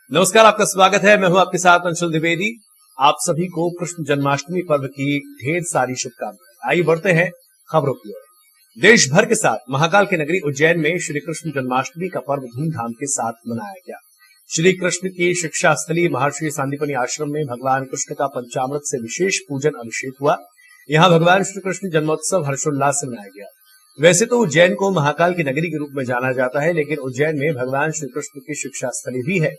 नमस्कार, आपका स्वागत है। मैं हूं आपके साथ अंशुल द्विवेदी। आप सभी को कृष्ण जन्माष्टमी पर्व की ढेर सारी शुभकामनाएं। आइए बढ़ते हैं खबरों की ओर। देश भर के साथ महाकाल की नगरी उज्जैन में श्री कृष्ण जन्माष्टमी का पर्व धूमधाम के साथ मनाया गया। श्री कृष्ण की शिक्षा स्थली महर्षि सांदीपनि आश्रम में भगवान कृष्ण का पंचामृत से विशेष पूजन अभिषेक हुआ। यहाँ भगवान श्री कृष्ण जन्मोत्सव हर्षोल्लास से मनाया गया। वैसे तो उज्जैन को महाकाल की नगरी के रूप में जाना जाता है, लेकिन उज्जैन में भगवान श्री कृष्ण की शिक्षा स्थली भी है।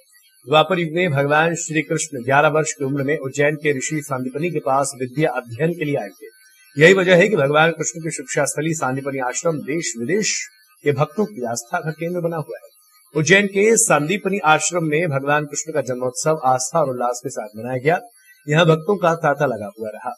द्वापर युग में भगवान श्री कृष्ण 11 वर्ष की उम्र में उज्जैन के ऋषि सांदीपनि के पास विद्या अध्ययन के लिए आए थे। यही वजह है कि भगवान कृष्ण की शिक्षा स्थली सांदीपनि आश्रम देश विदेश के भक्तों की आस्था का केंद्र बना हुआ है। उज्जैन के सांदीपनि आश्रम में भगवान कृष्ण का जन्मोत्सव आस्था और उल्लास के साथ मनाया गया। यहाँ भक्तों का तांता लगा हुआ रहा।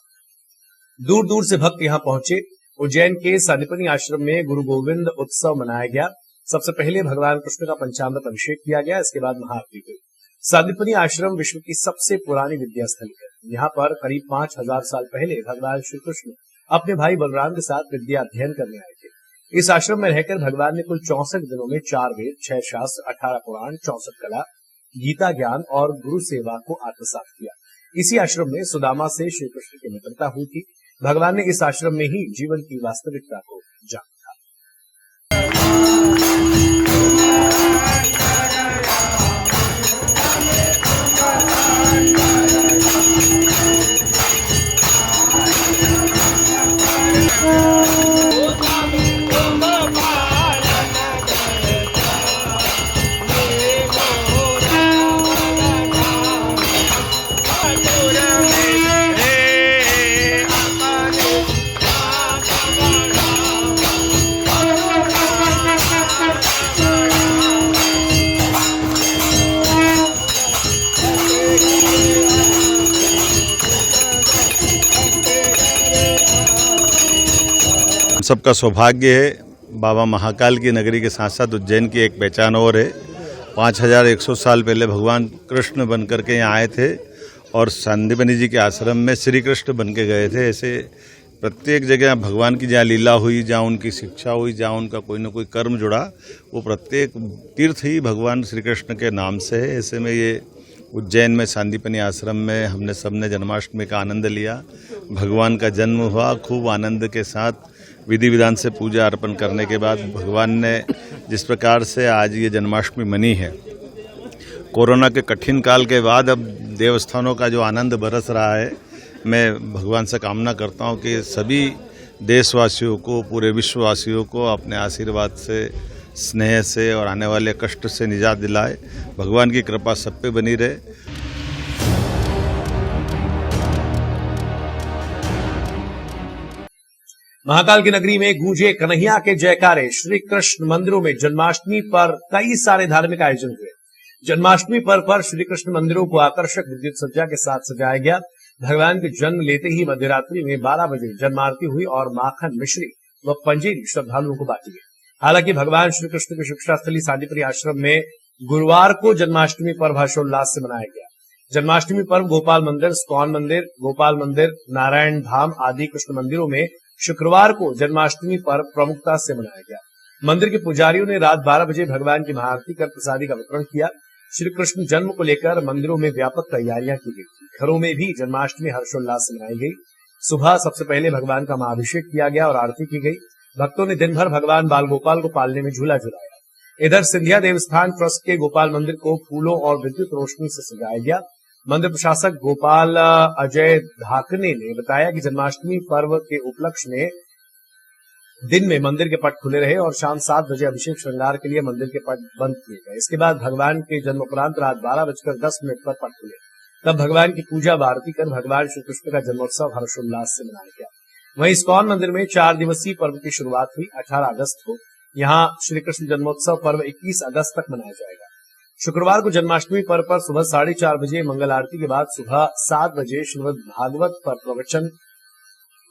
दूर दूर से भक्त यहाँ पहुंचे। उज्जैन के सांदीपनि आश्रम में गुरु गोविंद उत्सव मनाया गया। सबसे पहले भगवान कृष्ण का पंचामृत अभिषेक किया गया, इसके बाद महाआरती हुई। सांदीपनि आश्रम विश्व की सबसे पुरानी विद्या स्थली है। यहाँ पर करीब 5000 साल पहले भगवान श्री कृष्ण अपने भाई बलराम के साथ विद्या अध्ययन करने आए थे। इस आश्रम में रहकर भगवान ने कुल 64 दिनों में 4 वेद, 6 शास्त्र, 18 पुराण, 64 कला, गीता ज्ञान और गुरु सेवा को आत्मसात किया। इसी आश्रम में सुदामा से श्री कृष्ण की मित्रता हुई थी। भगवान ने इस आश्रम में ही जीवन की वास्तविकता को जाना। सबका सौभाग्य है। बाबा महाकाल की नगरी के साथ साथ उज्जैन की एक पहचान और है। 5100 साल पहले भगवान कृष्ण बन करके यहाँ आए थे और सांदीपनि जी के आश्रम में श्री कृष्ण बन के गए थे। ऐसे प्रत्येक जगह भगवान की जहाँ लीला हुई, जहाँ उनकी शिक्षा हुई, जहाँ उनका कोई ना कोई कर्म जुड़ा, वो प्रत्येक तीर्थ ही भगवान श्री कृष्ण के नाम से है। ऐसे में ये उज्जैन में सांदीपनि आश्रम में हमने सबने जन्माष्टमी का आनंद लिया। भगवान का जन्म हुआ, खूब आनंद के साथ विधि विधान से पूजा अर्पण करने के बाद भगवान ने जिस प्रकार से आज ये जन्माष्टमी मनी है, कोरोना के कठिन काल के बाद अब देवस्थानों का जो आनंद बरस रहा है, मैं भगवान से कामना करता हूँ कि सभी देशवासियों को, पूरे विश्ववासियों को अपने आशीर्वाद से, स्नेह से और आने वाले कष्ट से निजात दिलाए। भगवान की कृपा सब पे बनी रहे। महाकाल की नगरी में गूंजे कन्हैया के जयकारे। श्री कृष्ण मंदिरों में जन्माष्टमी पर कई सारे धार्मिक आयोजन हुए। जन्माष्टमी पर्व पर श्री कृष्ण मंदिरों को आकर्षक विद्युत सज्जा के साथ सजाया गया। भगवान के जन्म लेते ही मध्यरात्रि में 12 बजे जन्मारती हुई और माखन, मिश्री व पंजेरी श्रद्धालुओं को बांटी गई। हालांकि भगवान श्री कृष्ण की शिक्षा स्थली सांदीपनि आश्रम में गुरुवार को जन्माष्टमी पर्व हर्षोल्लास से मनाया गया। जन्माष्टमी पर्व गोपाल मंदिर, इस्कॉन मंदिर, गोपाल मंदिर, नारायण धाम आदि कृष्ण मंदिरों में शुक्रवार को जन्माष्टमी पर्व प्रमुखता से मनाया गया। मंदिर के पुजारियों ने रात 12 बजे भगवान की महाआरती कर प्रसादी का वितरण किया। श्री कृष्ण जन्म को लेकर मंदिरों में व्यापक तैयारियां की गई थी। घरों में भी जन्माष्टमी हर्षोल्लास से मनाई गई। सुबह सबसे पहले भगवान का महाअभिषेक किया गया और आरती की गई। भक्तों ने दिन भर भगवान बाल गोपाल को पालने में झूला झुलाया। इधर सिंधिया देवस्थान ट्रस्ट के गोपाल मंदिर को फूलों और विद्युत रोशनी से सजाया गया। मंदिर प्रशासक गोपाल अजय धाकने ने बताया कि जन्माष्टमी पर्व के उपलक्ष्य में दिन में मंदिर के पट खुले रहे और शाम 7 बजे अभिषेक श्रृंगार के लिए मंदिर के पट बंद किए गए। इसके बाद भगवान के जन्म उपरांत रात 12:10 पर पट खुले। तब भगवान की पूजा व आरती कर भगवान श्री कृष्ण का जन्मोत्सव हर्षोल्लास से मनाया गया। वहीं इस्कॉन मंदिर में 4 दिवसीय पर्व की शुरुआत हुई। 18 अगस्त को यहाँ श्री कृष्ण जन्मोत्सव पर्व 21 अगस्त तक मनाया जाएगा। शुक्रवार को जन्माष्टमी पर्व पर सुबह 4:30 बजे मंगल आरती के बाद सुबह 7 बजे श्रीमद् भागवत पर प्रवचन,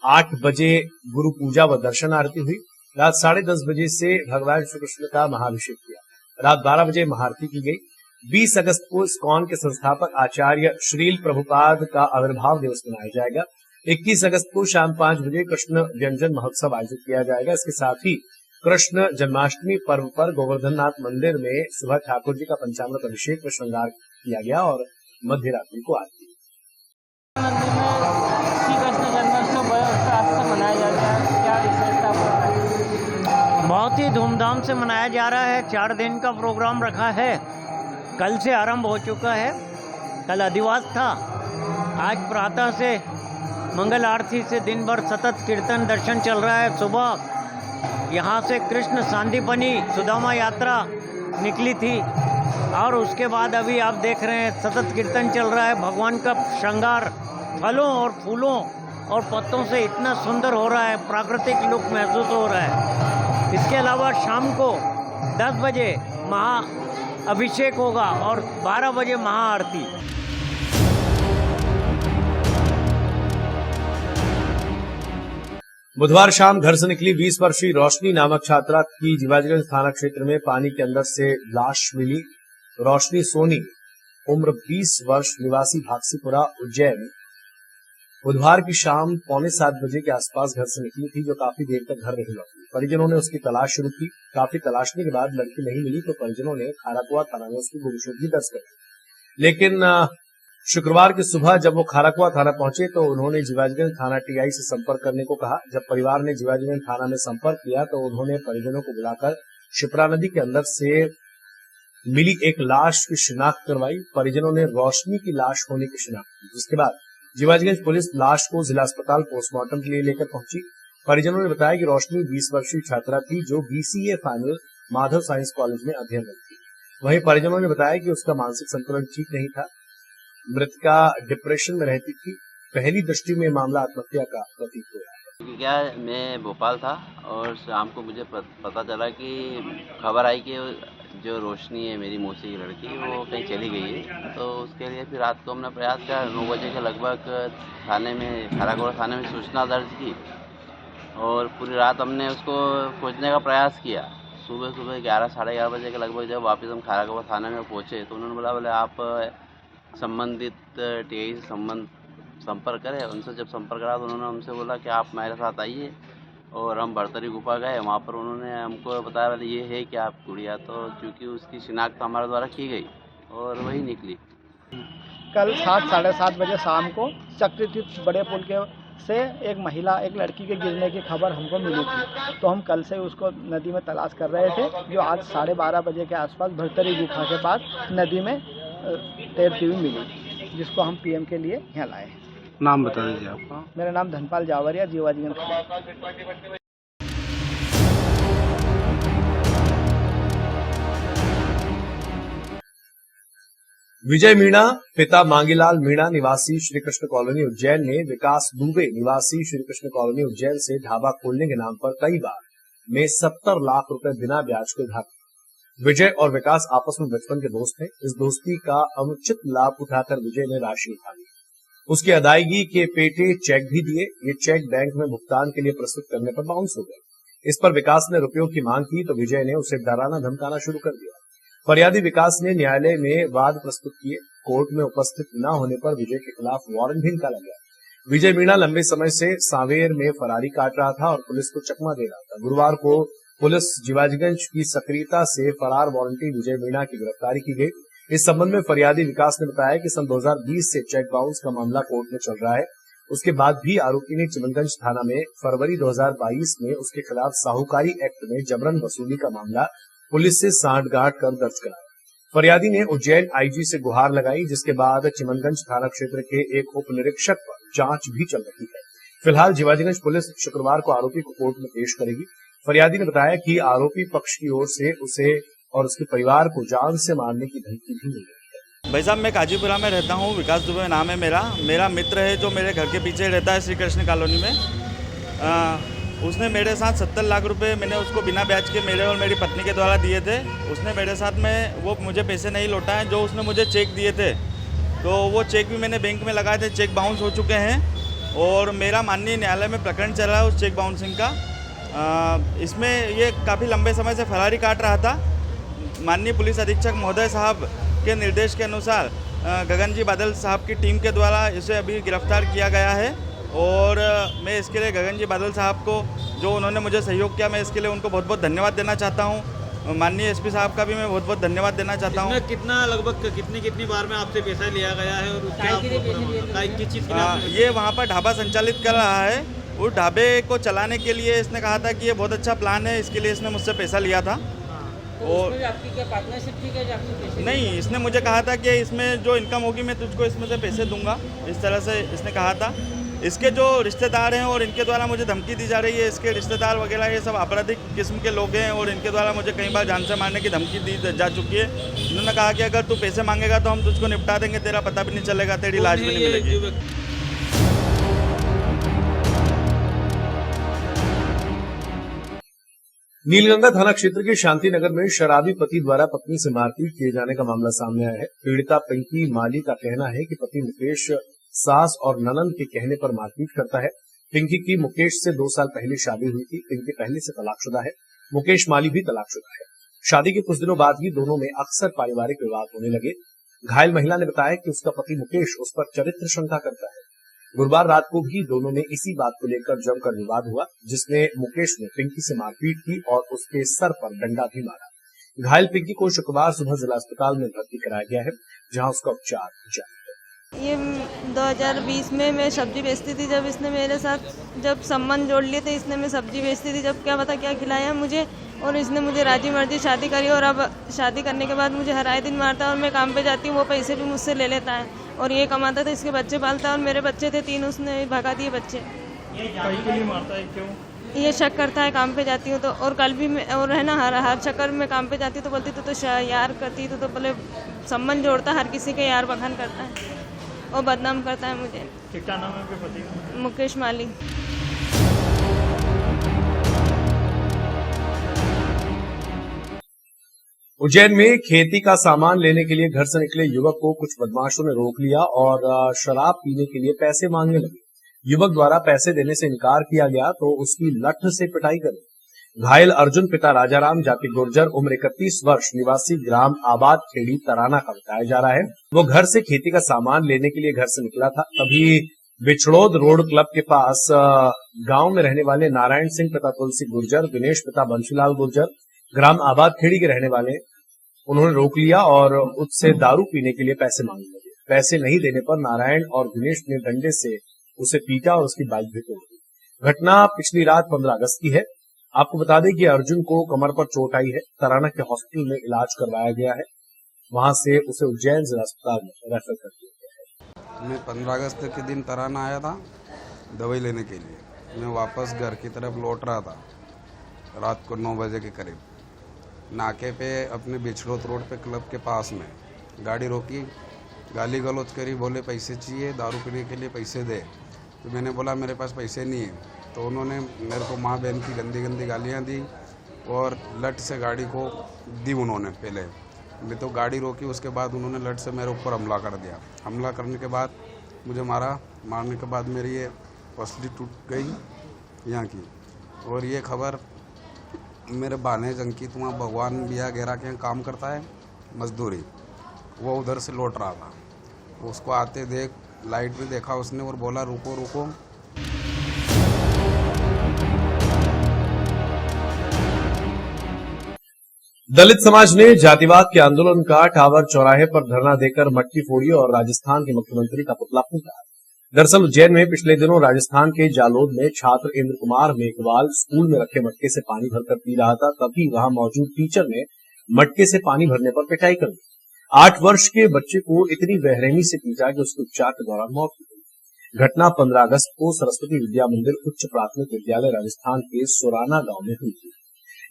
8 बजे गुरु पूजा व दर्शन आरती हुई। रात 10:30 बजे से भगवान श्री कृष्ण का महाअभिषेक किया। रात 12 बजे महाआरती की गई। 20 अगस्त को इस्कॉन के संस्थापक आचार्य श्रील प्रभुपाद का आविर्भाव दिवस मनाया जाएगा। 21 अगस्त को शाम 5 बजे कृष्ण व्यंजन महोत्सव आयोजित किया जाएगा। इसके साथ ही कृष्ण जन्माष्टमी पर्व पर गोवर्धननाथ मंदिर में सुबह ठाकुर जी का पंचामृत अभिषेक व श्रृंगार किया गया और मध्य रात्रि को आरती। मंदिर में श्री कृष्ण जन्मोत्सव बड़े उत्साह से मनाया जाता है। क्या विशेषता है? बहुत ही धूमधाम से मनाया जा रहा है। 4 दिन का प्रोग्राम रखा है। कल से आरंभ हो चुका है। कल अधिवास था। आज प्रातः से मंगल आरती से दिन भर सतत कीर्तन दर्शन चल रहा है। सुबह यहाँ से कृष्ण सांदीपनि सुदामा यात्रा निकली थी और उसके बाद अभी आप देख रहे हैं सतत कीर्तन चल रहा है। भगवान का श्रृंगार फलों और फूलों और पत्तों से इतना सुंदर हो रहा है, प्राकृतिक लुक महसूस हो रहा है। इसके अलावा शाम को 10 बजे महा अभिषेक होगा और 12 बजे महाआरती। बुधवार शाम घर से निकली 20 वर्षीय रोशनी नामक छात्रा की जीवाजगंज थाना क्षेत्र में पानी के अंदर से लाश मिली। रोशनी सोनी उम्र 20 वर्ष निवासी भागसीपुरा उज्जैन बुधवार की शाम 6:45 बजे के आसपास घर से निकली थी, जो काफी देर तक घर नहीं लौटी। परिजनों ने उसकी तलाश शुरू की। काफी तलाशने के बाद लड़की नहीं मिली तो परिजनों ने खाराकुआ थाना में उसकी गुमशुदगी दर्ज कर दी। लेकिन शुक्रवार की सुबह जब वो खाराकुआ थाना पहुंचे तो उन्होंने जीवाजगंज थाना टीआई से संपर्क करने को कहा। जब परिवार ने जीवाजगंज थाना में संपर्क किया तो उन्होंने परिजनों को बुलाकर शिप्रा नदी के अंदर से मिली एक लाश की शिनाख्त करवाई। परिजनों ने रोशनी की लाश होने की शिनाख्त की, जिसके बाद जीवाजगंज पुलिस लाश को जिला अस्पताल पोस्टमार्टम के लिए लेकर पहुंची। परिजनों ने बताया कि रोशनी 20 वर्षीय छात्रा थी जो BCA final Madhav science college में अध्ययनरत थी। वहीं परिजनों ने बताया कि उसका मानसिक संतुलन ठीक नहीं था। मृतका डिप्रेशन में रहती थी। पहली दृष्टि में मामला आत्महत्या का प्रतीत हो रहा है। क्या मैं भोपाल था और शाम को मुझे पता चला कि खबर आई कि जो रोशनी है मेरी मौसी की लड़की वो कहीं चली गई है। तो उसके लिए फिर रात को हमने प्रयास किया। 9 बजे के लगभग थाने में खाराकुआ थाने में सूचना दर्ज की और पूरी रात हमने उसको खोजने का प्रयास किया। सुबह 11 साढ़े 11 बजे के लगभग जब वापस हम खाराकुआ थाने में पहुँचे तो उन्होंने बोले आप संबंधित टीआई से संपर्क करें। उनसे जब संपर्क करा तो उन्होंने हमसे बोला कि आप मेरे साथ आइए और हम भरतरी गुफा गए। वहाँ पर उन्होंने हमको बताया वाले ये है कि आप गुड़िया, तो चूँकि उसकी शिनाख्त हमारे द्वारा की गई और वही निकली। कल 7 साढ़े 7 बजे शाम को चक्रतीर्थ बड़े पुल के से एक लड़की के गिरने की खबर हमको मिली थी। तो हम कल से उसको नदी में तलाश कर रहे थे, जो आज 12:30 बजे के आसपास भरतरी गुफा के पास नदी में तैरती हुई मिली, जिसको हम PM के लिए यहाँ लाए। नाम बता दीजिए आपका। मेरा नाम धनपाल जावरिया, जीवाजगंज। विजय मीणा पिता मांगीलाल मीणा निवासी श्री कृष्ण कॉलोनी उज्जैन ने विकास दुबे निवासी श्री कृष्ण कॉलोनी उज्जैन से ढाबा खोलने के नाम पर कई बार में 70 लाख रुपए बिना ब्याज के उधार। विजय और विकास आपस में बचपन के दोस्त हैं। इस दोस्ती का अनुचित लाभ उठाकर विजय ने राशि उठा ली। उसकी अदायगी के पेटे चेक भी दिए। ये चेक बैंक में भुगतान के लिए प्रस्तुत करने पर बाउंस हो गए। इस पर विकास ने रुपयों की मांग की तो विजय ने उसे डराना धमकाना शुरू कर दिया। फरियादी विकास ने न्यायालय में वाद प्रस्तुत किए। कोर्ट में उपस्थित न होने पर विजय के खिलाफ वारंट भी निकाला गया। विजय मीणा लंबे समय से सांवेर में फरारी काट रहा था और पुलिस को चकमा दे रहा था। गुरुवार को पुलिस जीवाजगंज की सक्रियता से फरार वारंटी विजय मीणा की गिरफ्तारी की गई। इस संबंध में फरियादी विकास ने बताया कि सन 2020 से चेक बाउंस का मामला कोर्ट में चल रहा है। उसके बाद भी आरोपी ने चिमनगंज थाना में फरवरी 2022 में उसके खिलाफ साहूकारी एक्ट में जबरन वसूली का मामला पुलिस से सांठगांठ कर दर्ज कराया। फरियादी ने उज्जैन IG से गुहार लगाई, जिसके बाद चिमनगंज थाना क्षेत्र के एक उप निरीक्षक पर जांच भी चल रही है। फिलहाल जीवाजगंज पुलिस शुक्रवार को आरोपी को कोर्ट में पेश करेगी। फरियादी ने बताया कि आरोपी पक्ष की ओर से उसे और उसके परिवार को जान से मारने की धमकी भी मिली है। भाई साहब, मैं काजीपुरा में रहता हूँ। विकास दुबे नाम है मेरा मित्र है जो मेरे घर के पीछे रहता है श्री कृष्ण कॉलोनी में। उसने मेरे साथ 70 लाख रुपए मैंने उसको बिना ब्याज के मेरे और मेरी पत्नी के द्वारा दिए थे। उसने मेरे साथ में वो मुझे पैसे नहीं लौटा है। जो उसने मुझे चेक दिए थे तो वो चेक भी मैंने बैंक में लगाए थे। चेक बाउंस हो चुके हैं और मेरा माननीय न्यायालय में प्रकरण चल रहा है उस चेक बाउंसिंग का। इसमें ये काफ़ी लंबे समय से फरारी काट रहा था। माननीय पुलिस अधीक्षक महोदय साहब के निर्देश के अनुसार गगन जी बादल साहब की टीम के द्वारा इसे अभी गिरफ्तार किया गया है और मैं इसके लिए गगन जी बादल साहब को जो उन्होंने मुझे सहयोग किया, मैं इसके लिए उनको बहुत बहुत धन्यवाद देना चाहता हूं। माननीय एसपी साहब का भी मैं बहुत बहुत धन्यवाद देना चाहता हूँ। कितना लगभग कितनी बार में आपसे पैसा लिया गया है और किस चीज़ की ये वहाँ पर ढाबा संचालित कर रहा है। उस ढाबे को चलाने के लिए इसने कहा था कि ये बहुत अच्छा प्लान है, इसके लिए इसने मुझसे पैसा लिया था। और आपकी क्या पार्टनरशिप थी क्या आपसे पैसे? नहीं, इसने मुझे कहा था कि इसमें जो इनकम होगी मैं तुझको इसमें से पैसे दूंगा, इस तरह से इसने कहा था। इसके जो रिश्तेदार हैं और इनके द्वारा मुझे धमकी दी जा रही है, इसके रिश्तेदार वगैरह ये सब आपराधिक किस्म के लोग हैं और इनके द्वारा मुझे कई बार जान से मारने की धमकी दी जा चुकी है। इन्होंने कहा कि अगर तू पैसे मांगेगा तो हम तुझको निपटा देंगे, तेरा पता भी नहीं चलेगा, तेरी लाश भी नहीं मिलेगी। नीलगंगा थाना क्षेत्र के शांति नगर में शराबी पति द्वारा पत्नी से मारपीट किए जाने का मामला सामने आया है। पीड़िता पिंकी माली का कहना है कि पति मुकेश सास और ननद के कहने पर मारपीट करता है। पिंकी की मुकेश से 2 साल पहले शादी हुई थी। पिंकी पहले से तलाकशुदा है। मुकेश माली भी तलाकशुदा है। शादी के कुछ दिनों बाद ही दोनों में अक्सर पारिवारिक विवाद होने लगे। घायल महिला ने बताया कि उसका पति मुकेश उस पर चरित्र शंका करता है। गुरुवार रात को भी दोनों में इसी बात को लेकर जमकर विवाद हुआ, जिसमें मुकेश ने पिंकी से मारपीट की और उसके सर पर डंडा भी मारा। घायल पिंकी को शुक्रवार सुबह जिला अस्पताल में भर्ती कराया गया है, जहां उसका उपचार जारी है। ये 2020 में मैं सब्जी बेचती थी, जब इसने मेरे साथ जब संबंध जोड़ लिए थे, इसने मैं सब्जी बेचती थी, जब क्या पता क्या खिलाया मुझे, और इसने मुझे राजी मर्जी शादी करी और अब शादी करने के बाद मुझे हर आए दिन मारता है और मैं काम पे जाती हूँ, वो पैसे भी मुझसे ले लेता है और ये कमाता था, इसके बच्चे पालता है और मेरे बच्चे थे 3, उसने भगा दिए बच्चे। के लिए मारता है क्यों? ये शक करता है, काम पे जाती हूँ तो, और कल भी मैं, और है ना, हर चक्कर में काम पे जाती तो बोलती तो यार करती तो बोले संबंध जोड़ता, हर किसी के यार बखान करता है और बदनाम करता है मुझे। क्या नाम है आपके पति का? मुकेश माली। उज्जैन में खेती का सामान लेने के लिए घर से निकले युवक को कुछ बदमाशों ने रोक लिया और शराब पीने के लिए पैसे मांगने लगे। युवक द्वारा पैसे देने से इनकार किया गया तो उसकी लठ से पिटाई कर दी। घायल अर्जुन पिता राजाराम जाति गुर्जर उम्र 31 वर्ष निवासी ग्राम आबाद खेड़ी तराना का बताया जा रहा है। वो घर से खेती का सामान लेने के लिए घर से निकला था, तभी बिछड़ोद रोड क्लब के पास गांव में रहने वाले नारायण सिंह पिता तुलसी गुर्जर, दिनेश पिता बंशीलाल गुर्जर ग्राम आबाद खेड़ी के रहने वाले, उन्होंने रोक लिया और उससे दारू पीने के लिए पैसे मांगने लगे। पैसे नहीं देने पर नारायण और दिनेश ने डंडे से उसे पीटा और उसकी बाइक भी तोड़ दी। घटना पिछली रात 15 अगस्त की है। आपको बता दें कि अर्जुन को कमर पर चोट आई है। तराना के हॉस्पिटल में इलाज करवाया गया है, वहां से उसे उज्जैन जिला अस्पताल में रेफर कर दिया गया है। मैं 15 अगस्त के दिन तराना आया था दवाई लेने के लिए। मैं वापस घर की तरफ लौट रहा था रात को 9 बजे के करीब। नाके पे अपने बिछड़ोत रोड पे क्लब के पास में गाड़ी रोकी, गाली गलौज करी, बोले पैसे चाहिए, दारू पीने के लिए पैसे दे। तो मैंने बोला मेरे पास पैसे नहीं है। तो उन्होंने मेरे को माँ बहन की गंदी गंदी गालियाँ दी और लठ से गाड़ी को दी उन्होंने। पहले मैं तो गाड़ी रोकी, उसके बाद उन्होंने लठ से मेरे ऊपर हमला कर दिया। हमला करने के बाद मुझे मारने के बाद मेरी ये पसली टूट गई यहाँ की। और ये खबर मेरे भाने अंकित वहाँ भगवान बिया गेरा के यहाँ काम करता है मजदूरी, वो उधर से लौट रहा था। उसको आते देख लाइट भी देखा उसने और बोला रुको रुको। दलित समाज ने जातिवाद के आंदोलन का टावर चौराहे पर धरना देकर मटकी फोड़ी और राजस्थान के मुख्यमंत्री का पुतला फूंका। दरअसल उज्जैन में पिछले दिनों राजस्थान के जालोद में छात्र इंद्र कुमार मेघवाल स्कूल में रखे मटके से पानी भरकर पी रहा था, तभी वहां मौजूद टीचर ने मटके से पानी भरने पर पिटाई कर दी। 8 वर्ष के बच्चे को इतनी बेरहमी से पीटा कि उसके उपचार के दौरान मौत हो गई। घटना 15 अगस्त को सरस्वती विद्या मंदिर उच्च प्राथमिक विद्यालय राजस्थान के सोराना गांव में हुई थी।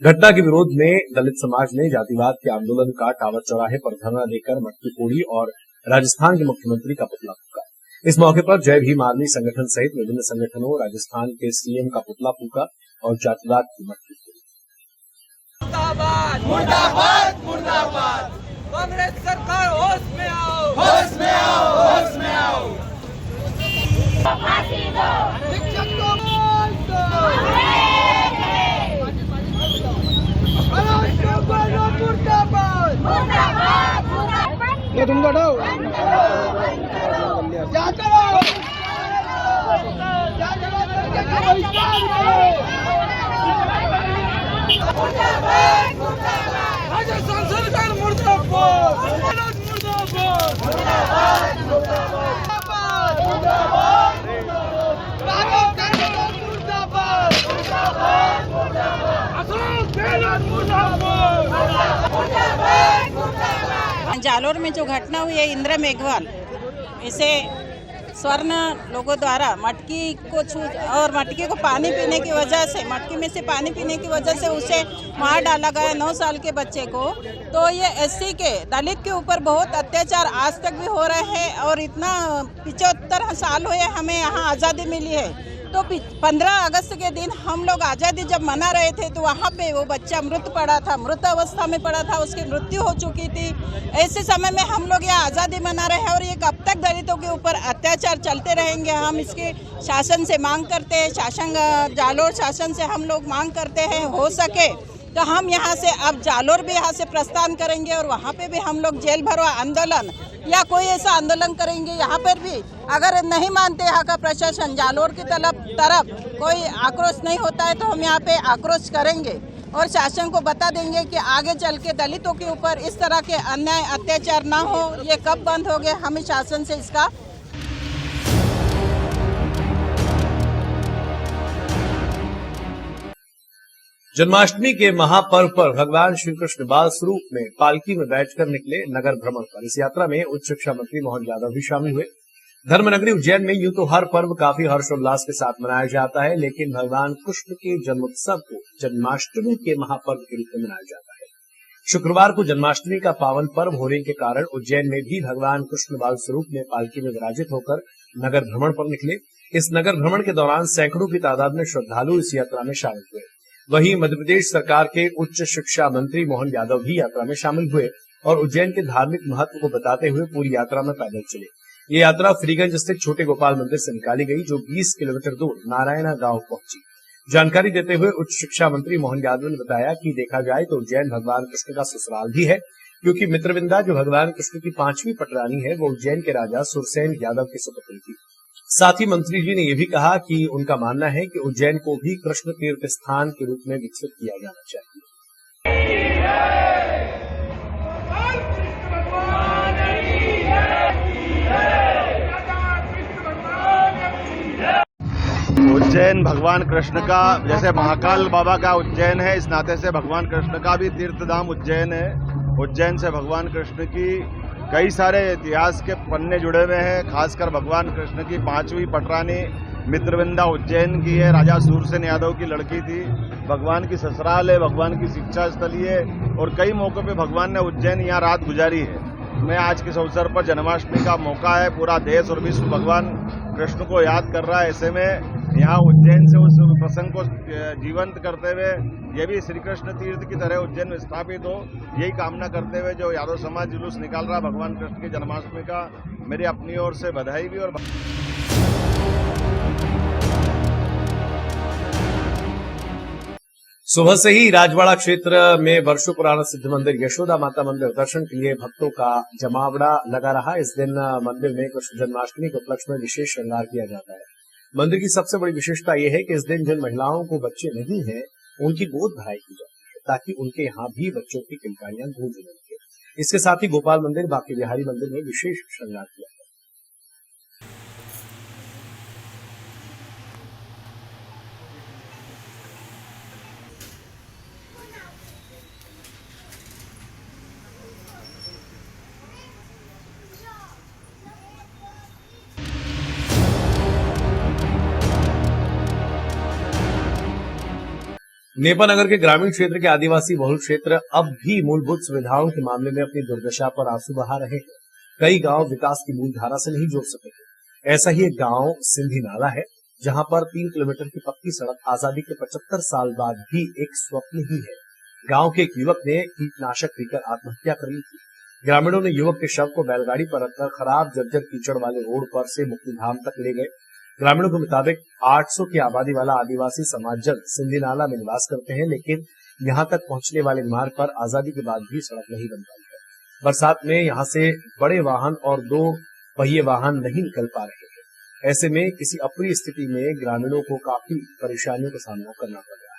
घटना के विरोध में दलित समाज ने जातिवाद के आंदोलन का टावर चौराहे पर धरना देकर मटकी फोड़ी और राजस्थान के मुख्यमंत्री का पुतला फूंका। इस मौके पर जय भीम आर्मी संगठन सहित विभिन्न संगठनों राजस्थान के सीएम का पुतला फूंका और जातिवाद की मटकी फोड़ी। मुर्दाबाद मुर्दाबाद मुर्दाबाद, कांग्रेस सरकार होश में आओ, होश में आओ, होश में आओ। शिक्षक को मार दो, मुर्दाबाद मुर्दाबाद, ये तुम करो क्या करो मुर्दाबाद मुर्दाबाद। जालोर में जो घटना हुई है इंद्र मेघवाल, इसे स्वर्ण लोगों द्वारा मटकी को और मटकी को पानी पीने की वजह से, मटकी में से पानी पीने की वजह से उसे मार डाला गया 9 साल के बच्चे को। तो ये एससी के दलित के ऊपर बहुत अत्याचार आज तक भी हो रहे हैं और इतना 75 साल हुए हमें यहाँ आज़ादी मिली है। तो 15 अगस्त के दिन हम लोग आज़ादी जब मना रहे थे तो वहाँ पे वो बच्चा मृत पड़ा था, मृत अवस्था में पड़ा था, उसकी मृत्यु हो चुकी थी। ऐसे समय में हम लोग यहाँ आज़ादी मना रहे हैं और ये कब तक दलितों के ऊपर अत्याचार चलते रहेंगे। हम इसके शासन से मांग करते हैं, जालोर शासन से हम लोग मांग करते हैं हो सके तो हम यहाँ से अब जालोर भी यहाँ से प्रस्थान करेंगे और वहाँ पे भी हम लोग जेल भरो आंदोलन या कोई ऐसा आंदोलन करेंगे। यहाँ पर भी अगर नहीं मानते यहाँ का प्रशासन, जालोर की तरफ कोई आक्रोश नहीं होता है तो हम यहाँ पे आक्रोश करेंगे और शासन को बता देंगे कि आगे चल के दलितों के ऊपर इस तरह के अन्याय अत्याचार ना हो। ये कब बंद हो गए, हमें शासन से इसका जन्माष्टमी के महापर्व पर भगवान श्री कृष्ण बाल स्वरूप में पालकी में बैठकर निकले नगर भ्रमण पर। इस यात्रा में उच्च शिक्षा मंत्री मोहन यादव भी शामिल हुए। धर्मनगरी उज्जैन में यूं तो हर पर्व काफी हर्षोल्लास के साथ मनाया जाता है, लेकिन भगवान कृष्ण के जन्मोत्सव को जन्माष्टमी के महापर्व के रूप में मनाया जाता है। शुक्रवार को जन्माष्टमी का पावन पर्व होने के कारण उज्जैन में भी भगवान कृष्ण बाल स्वरूप में पालकी में विराजित होकर नगर भ्रमण पर निकले। इस नगर भ्रमण के दौरान सैकड़ों की तादाद में श्रद्धालु इस यात्रा में शामिल हुए। वहीं मध्य प्रदेश सरकार के उच्च शिक्षा मंत्री मोहन यादव भी यात्रा में शामिल हुए और उज्जैन के धार्मिक महत्व को बताते हुए पूरी यात्रा में पैदल चले। ये यात्रा फ्रीगंज स्थित छोटे गोपाल मंदिर से निकाली गई, जो 20 किलोमीटर दूर नारायणा गांव पहुंची। जानकारी देते हुए उच्च शिक्षा मंत्री मोहन यादव ने बताया कि देखा जाए तो उज्जैन भगवान कृष्ण का ससुराल भी है, क्योंकि मित्रविंदा जो भगवान कृष्ण की 5वीं पटरानी है वो उज्जैन के राजा सुरसेन यादव की सुपुत्री थी। साथ ही मंत्री जी ने यह भी कहा कि उनका मानना है कि उज्जैन को भी कृष्ण तीर्थ स्थान के रूप में विकसित किया जाना चाहिए। उज्जैन भगवान कृष्ण का, जैसे महाकाल बाबा का उज्जैन है, इस नाते से भगवान कृष्ण का भी तीर्थ धाम उज्जैन है। उज्जैन से भगवान कृष्ण की कई सारे इतिहास के पन्ने जुड़े हुए हैं। खासकर भगवान कृष्ण की 5वीं पटरानी मित्रविंदा उज्जैन की है, राजा सूरसेन यादव की लड़की थी। भगवान की ससुराल है, भगवान की शिक्षा स्थली है और कई मौकों पे भगवान ने उज्जैन यहाँ रात गुजारी है। मैं आज के इस अवसर पर जन्माष्टमी का मौका है, पूरा देश और विश्व भगवान कृष्ण को याद कर रहा है। ऐसे में यहाँ उज्जैन से उस प्रसंग को जीवंत करते हुए ये भी श्री कृष्ण तीर्थ की तरह उज्जैन में स्थापित हो, यही कामना करते हुए जो यादव समाज जुलूस निकाल रहा भगवान कृष्ण की जन्माष्टमी का, मेरी अपनी ओर से बधाई भी। और सुबह से ही राजवाड़ा क्षेत्र में वर्षों पुराना सिद्ध मंदिर यशोदा माता मंदिर दर्शन के लिए भक्तों का जमावड़ा लगा रहा। इस दिन मंदिर में कृष्ण जन्माष्टमी के उपलक्ष्य में विशेष श्रृंगार किया जाता है। मंदिर की सबसे बड़ी विशेषता यह है कि इस दिन जिन महिलाओं को बच्चे नहीं हैं, उनकी गोद भराई की जाती है, ताकि उनके यहाँ भी बच्चों की किलकारियां गूंजने लगे। इसके साथ ही गोपाल मंदिर, बांके बिहारी मंदिर में विशेष श्रृंगार किया है। नेपानगर के ग्रामीण क्षेत्र के आदिवासी बहुल क्षेत्र अब भी मूलभूत सुविधाओं के मामले में अपनी दुर्दशा पर आंसू बहा रहे हैं। कई गांव विकास की मूल धारा से नहीं जुड़ सके थे। ऐसा ही एक गांव सिंधी नाला है, जहां पर 3 किलोमीटर की पक्की सड़क आजादी के 75 साल बाद भी एक स्वप्न ही है। गांव के एक युवक ने कीटनाशक पीकर आत्महत्या कर ली थी। ग्रामीणों ने युवक के शव को बैलगाड़ी पर रखकर खराब जर्जर कीचड़ वाले रोड पर से मुक्तिधाम तक ले गए। ग्रामीणों के मुताबिक 800 की आबादी वाला आदिवासी समाजजन सिंधी नाला में निवास करते हैं, लेकिन यहां तक पहुंचने वाले मार्ग पर आजादी के बाद भी सड़क नहीं बन पाई है। बरसात में यहां से बड़े वाहन और 2 पहिए वाहन नहीं निकल पा रहे हैं। ऐसे में किसी अप्रिय स्थिति में ग्रामीणों को काफी परेशानियों का सामना करना पड़ रहा है।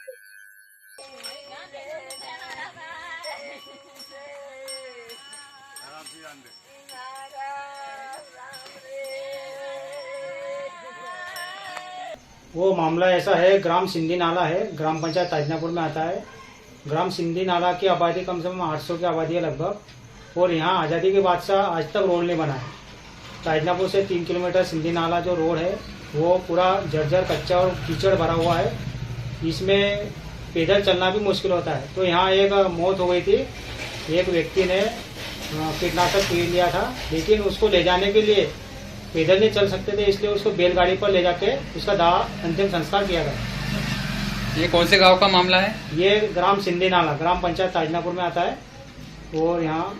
वो मामला ऐसा है, ग्राम सिंधी नाला है, ग्राम पंचायत ताजनापुर में आता है। ग्राम सिंधी नाला की आबादी कम से कम 800 की आबादी है लगभग। और यहाँ आज़ादी के बाद से आज तक रोड नहीं बना है। ताजनापुर से 3 किलोमीटर सिंधी नाला जो रोड है वो पूरा जर्जर कच्चा और कीचड़ भरा हुआ है। इसमें पैदल चलना भी मुश्किल होता है। तो यहाँ एक मौत हो गई थी, एक व्यक्ति ने कीटनाशक पी लिया था, लेकिन उसको ले जाने के लिए पैदल नहीं चल सकते थे, इसलिए उसको बैलगाड़ी पर ले जाके उसका दाह अंतिम संस्कार किया गया। ये कौन से गांव का मामला है? ये ग्राम सिंधी नाला, ग्राम पंचायत ताजनापुर में आता है। और यहाँ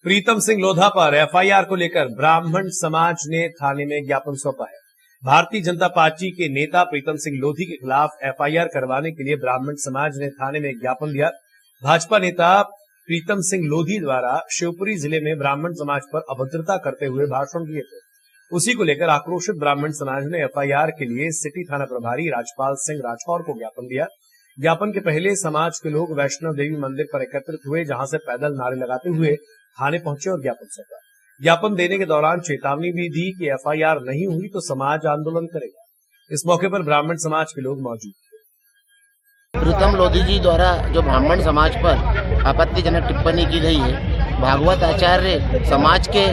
प्रीतम सिंह लोधा पर एफआईआर को लेकर ब्राह्मण समाज ने थाने में ज्ञापन सौंपा है। भारतीय जनता पार्टी के नेता प्रीतम सिंह लोधी के खिलाफ एफआईआर करवाने के लिए ब्राह्मण समाज ने थाने में ज्ञापन दिया। भाजपा नेता प्रीतम सिंह लोधी द्वारा शिवपुरी जिले में ब्राह्मण समाज पर अभद्रता करते हुए भाषण दिए थे। उसी को लेकर आक्रोशित ब्राह्मण समाज ने एफआईआर के लिए सिटी थाना प्रभारी राजपाल सिंह राठौर को ज्ञापन दिया। ज्ञापन के पहले समाज के लोग वैष्णव देवी मंदिर पर एकत्रित हुए, जहां से पैदल नारे लगाते हुए थाने पहुंचे और ज्ञापन सौंपा। ज्ञापन देने के दौरान चेतावनी भी दी कि एफआईआर नहीं हुई तो समाज आंदोलन करेगा। इस मौके पर ब्राह्मण समाज के लोग मौजूद थे। प्रीतम लोधी जी द्वारा जो ब्राह्मण समाज पर आपत्तिजनक टिप्पणी की गई है, भागवत आचार्य समाज के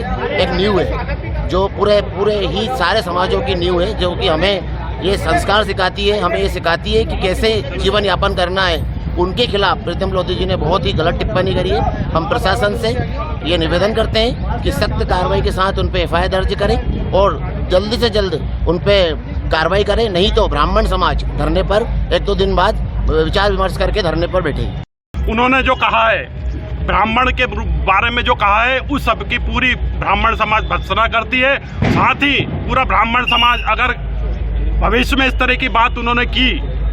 एक नींव है, जो पूरे ही सारे समाजों की नींव है, जो कि हमें ये संस्कार सिखाती है, हमें ये सिखाती है कि कैसे जीवन यापन करना है। उनके खिलाफ प्रीतम लोधी जी ने बहुत ही गलत टिप्पणी करी है। हम प्रशासन से ये निवेदन करते हैं कि सख्त कार्रवाई के साथ उन पे एफआईआर दर्ज करें और जल्दी से जल्द उन पे कार्रवाई करें, नहीं तो ब्राह्मण समाज धरने पर 1-2 दिन बाद विचार विमर्श करके धरने पर बैठेगी। उन्होंने जो कहा है, ब्राह्मण के बारे में जो कहा है, उस सब की पूरी ब्राह्मण समाज भर्त्सना करती है। साथ ही पूरा ब्राह्मण समाज अगर भविष्य में इस तरह की बात उन्होंने की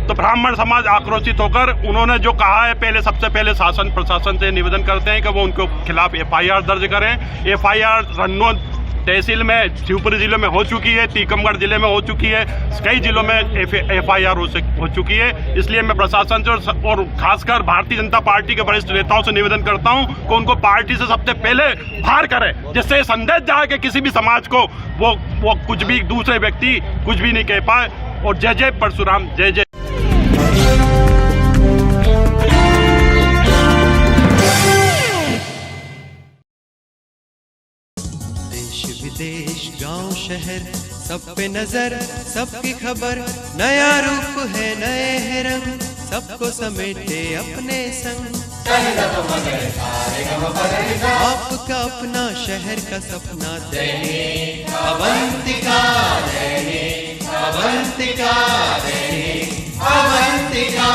तो ब्राह्मण समाज आक्रोशित होकर उन्होंने जो कहा है, सबसे पहले शासन प्रशासन से निवेदन करते हैं कि वो उनके खिलाफ एफआईआर दर्ज करें। एफआईआर रन्नौद तहसील में, शिवपुरी जिले में हो चुकी है, टीकमगढ़ जिले में हो चुकी है, कई जिलों में एफआईआर हो चुकी है। इसलिए मैं प्रशासन से और खासकर भारतीय जनता पार्टी के वरिष्ठ नेताओं से निवेदन करता हूं कि उनको पार्टी से सबसे पहले बाहर करें, जिससे संदेश जाए कि किसी भी समाज को वो कुछ भी दूसरे व्यक्ति कुछ भी नहीं कह पाए। और जय जय परशुराम, जय जय। देश गांव शहर सब पे नजर, सबकी खबर, नया रूप है नए है रंग, सबको समेटे अपने संग। आपका अपना शहर का सपना दैनिक अवंतिका, दैनिक अवंतिका, दैनिक अवंतिका।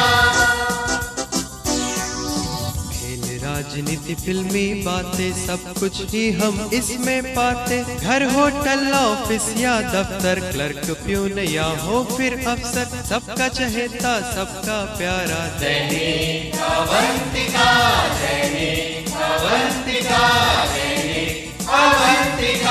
राजनीति फिल्मी बातें सब कुछ ही हम इसमें पाते, घर होटल ऑफिस या दफ्तर, क्लर्क प्यून या हो फिर अफसर, सबका चहेता सबका प्यारा दैनिक अवंतिका, दैनिक अवंतिका, दैनिक अवंतिका।